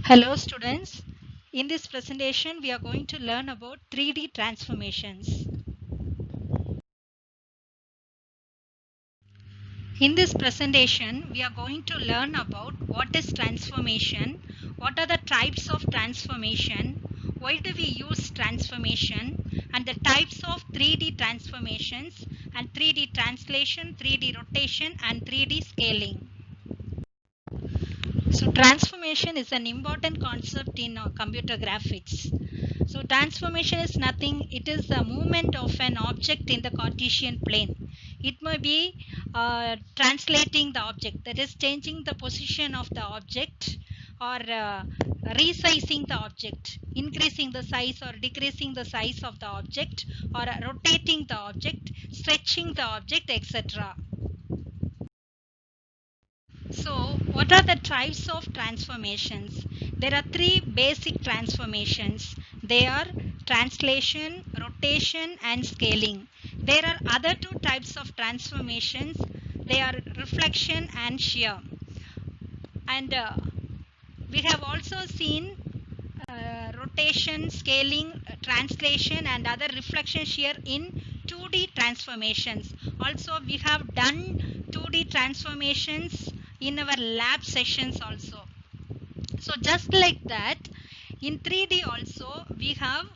Hello students. In this presentation we are going to learn about 3D transformations. In this presentation we are going to learn about what is transformation, what are the types of transformation, why do we use transformation, and the types of 3D transformations and 3D translation, 3D rotation and 3D scaling. So transformation is an important concept in computer graphics. So transformation is nothing, it is the movement of an object in the Cartesian plane. It may be translating the object, that is changing the position of the object, or resizing the object, increasing the size or decreasing the size of the object, or rotating the object, stretching the object, etc. So, what are the types of transformations? There are three basic transformations. They are translation, rotation, and scaling. There are other two types of transformations. They are reflection and shear. And we have also seen rotation, scaling, translation, and other reflection shear in 2D transformations. Also, we have done 2D transformations in our lab sessions also. So just like that, in 3D also we have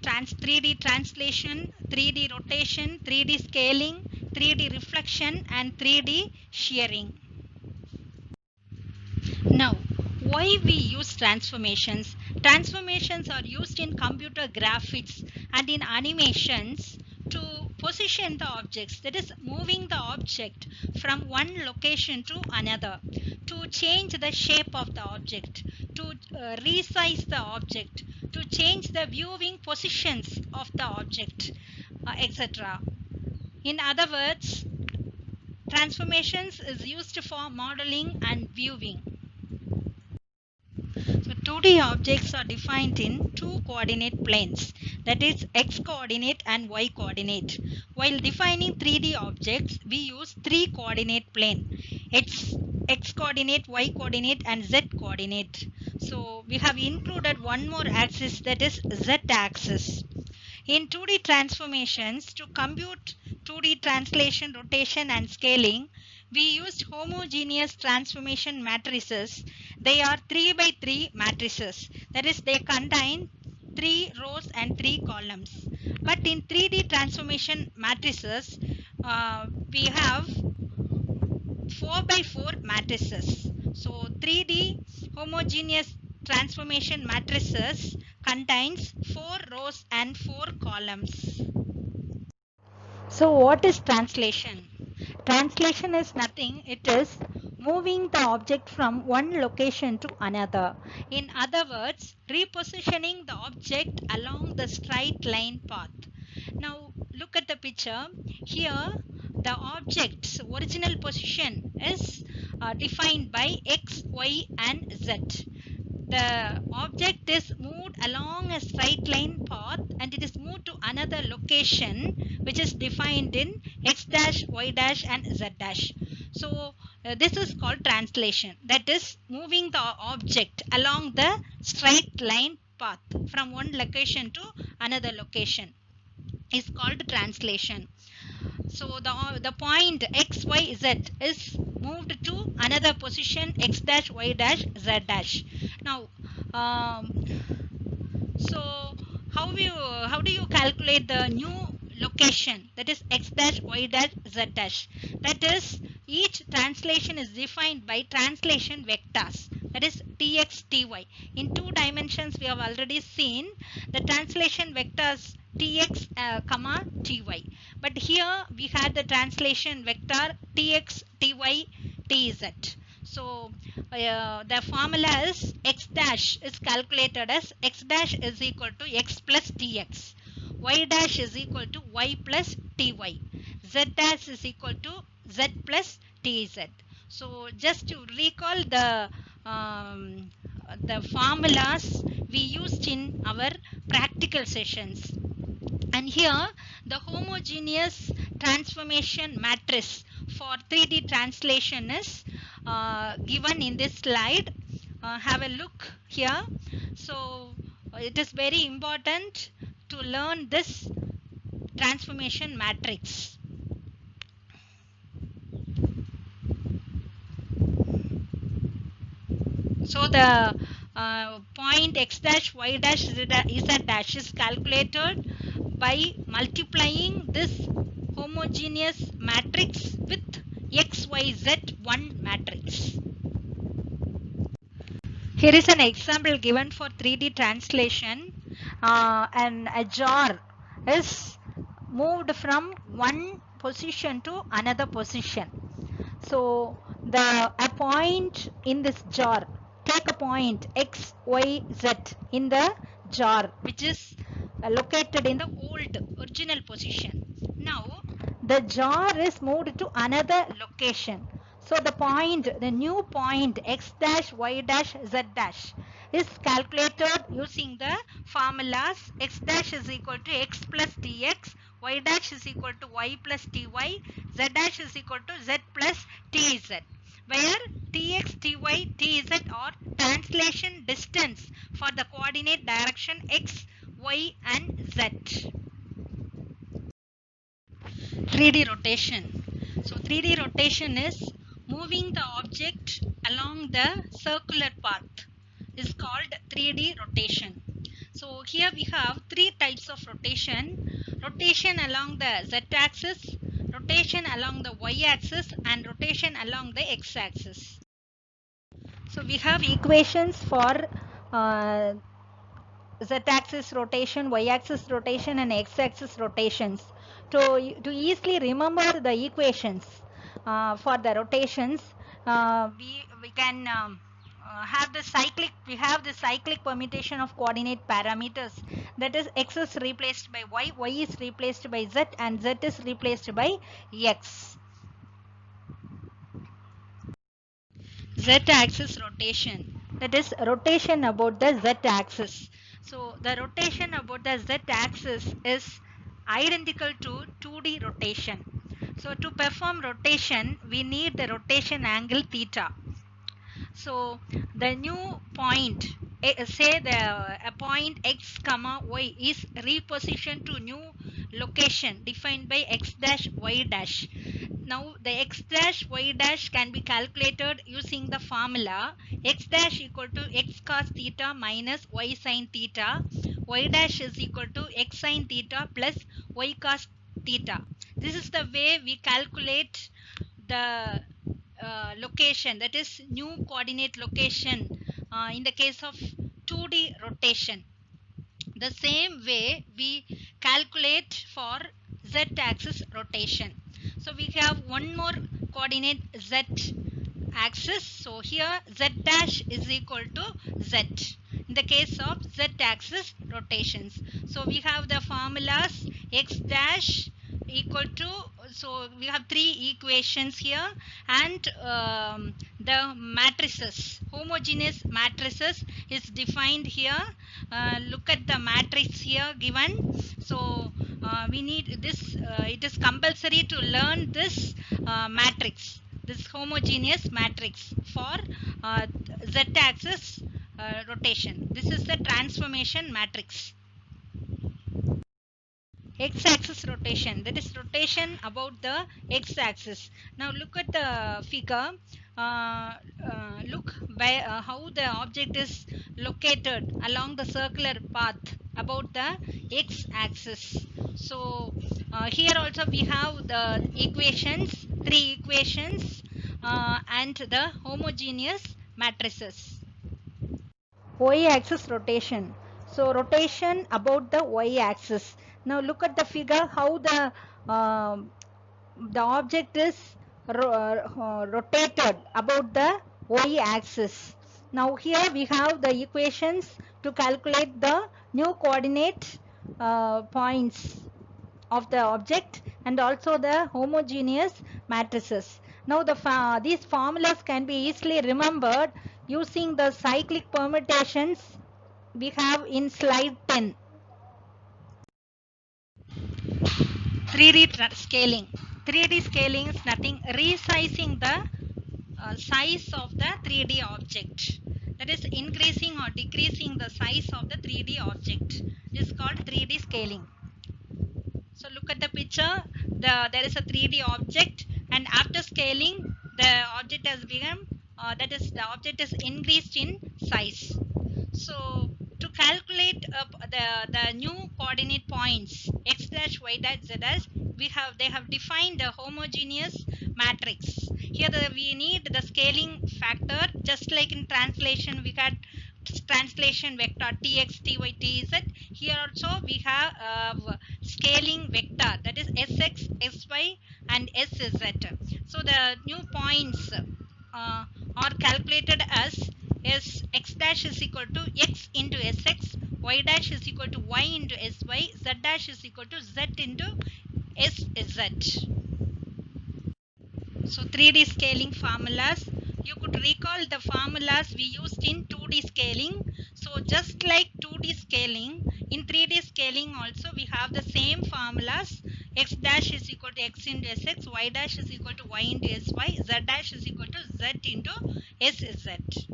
3D translation, 3D rotation, 3D scaling, 3D reflection, and 3D shearing. Now, why we use transformations? Transformations are used in computer graphics and in animations to position the objects, that is moving the object from one location to another, to change the shape of the object, to resize the object, to change the viewing positions of the object, etc. In other words, transformations is used for modeling and viewing. So 2D objects are defined in two coordinate planes, that is x coordinate and y coordinate. While defining 3D objects, we use three coordinate plane, x coordinate, y coordinate and z coordinate. So we have included one more axis, that is z axis. In 2D transformations, to compute 2D translation, rotation and scaling, we used homogeneous transformation matrices. They are 3 by 3 matrices. That is, they contain 3 rows and 3 columns. But in 3D transformation matrices, we have 4 by 4 matrices. So 3D homogeneous transformation matrices contains 4 rows and 4 columns. So what is translation? Translation is nothing, it is moving the object from one location to another. In other words, repositioning the object along the straight line path. Now look at the picture. Here the object's original position is defined by x, y and z. The object is moved along a straight line path and it is moved to another location which is defined in x dash, y dash and z dash. So this is called translation, that is moving the object along the straight line path from one location to another location is called translation. So the point x, y, z is moved to another position x dash, y dash, z dash. Now, so how do you calculate the new location, that is x dash, y dash, z dash? That is, each translation is defined by translation vectors, that is tx, ty. In 2 dimensions we have already seen the translation vectors tx, comma ty. But here we had the translation vector tx, ty, tz. So the formula is x dash is calculated as x dash is equal to x plus tx, y dash is equal to y plus ty, z dash is equal to z plus tz. So just to recall the formulas we used in our practical sessions. And here the homogeneous transformation matrix for 3D translation is given in this slide. have a look here. So it is very important to learn this transformation matrix. So the point x dash y dash z dash is calculated by multiplying this homogeneous matrix with XYZ1 matrix. Here is an example given for 3D translation. And a jar is moved from one position to another position. So a point in this jar, take a point x, y, z in the jar, which is located in the original position. Now the jar is moved to another location. So the new point x dash, y dash, z dash is calculated using the formulas x dash is equal to x plus dx, y dash is equal to y plus dy, z dash is equal to z plus tz, where tx, ty, tz are translation distance for the coordinate direction x, y and z. 3D rotation. So 3D rotation is moving the object along the circular path is called 3D rotation. So here we have three types of rotation. Rotation along the z-axis, rotation along the y-axis and rotation along the x-axis. So we have equations for z-axis rotation, y-axis rotation and x-axis rotations. To easily remember the equations for the rotations, we can have the cyclic permutation of coordinate parameters, that is x is replaced by y is replaced by z and z is replaced by x. Z-axis rotation, that is rotation about the z-axis. So the rotation about the z-axis is identical to 2D rotation. So to perform rotation, we need the rotation angle theta. So the new point, say a point x comma y is repositioned to new location defined by x dash y dash. Now the x dash y dash can be calculated using the formula x dash equal to x cos theta minus y sin theta, y dash is equal to x sin theta plus y cos theta. This is the way we calculate the location, that is new coordinate location in the case of 2D rotation. The same way we calculate for z-axis rotation. So we have one more coordinate z-axis. So here z dash is equal to z in the case of z-axis rotations. So we have the formulas x dash equal to, so we have three equations here, and the matrices, homogeneous matrices is defined here. Look at the matrix here given. So we need this, it is compulsory to learn this matrix, this homogeneous matrix for z-axis rotation. This is the transformation matrix. X-axis rotation, that is rotation about the x-axis. Now look at the figure. Look how the object is located along the circular path about the x-axis. So here also we have the equations, three equations and the homogeneous matrices. Y-axis rotation. So rotation about the y-axis. Now look at the figure how the object is rotated about the y-axis. Now here we have the equations to calculate the new coordinate points of the object and also the homogeneous matrices. Now these formulas can be easily remembered using the cyclic permutations we have in slide 10. 3D scaling. 3D scaling is nothing, resizing the size of the 3D object. that is increasing or decreasing the size of the 3D object. This is called 3D scaling. So look at the picture. There is a 3D object, and after scaling, the object has become that is the object is increased in size. So to calculate the new coordinate points x dash y dash z dash, they have defined a homogeneous matrix. Here we need the scaling factor, just like in translation we got translation vector tx ty tz. Here also we have scaling vector, that is sx sy and sz. So the new points are calculated as x dash is equal to x into sx, y dash is equal to y into sy, z dash is equal to z into sz. So 3D scaling formulas, you could recall the formulas we used in 2D scaling. So just like 2D scaling, in 3D scaling also we have the same formulas. X dash is equal to x into sx, y dash is equal to y into sy, z dash is equal to z into sz.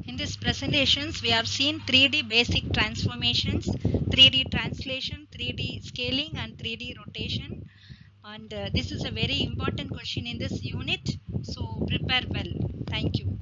In these presentations, we have seen 3D basic transformations, 3D translation, 3D scaling and 3D rotation. And this is a very important question in this unit. So prepare well. Thank you.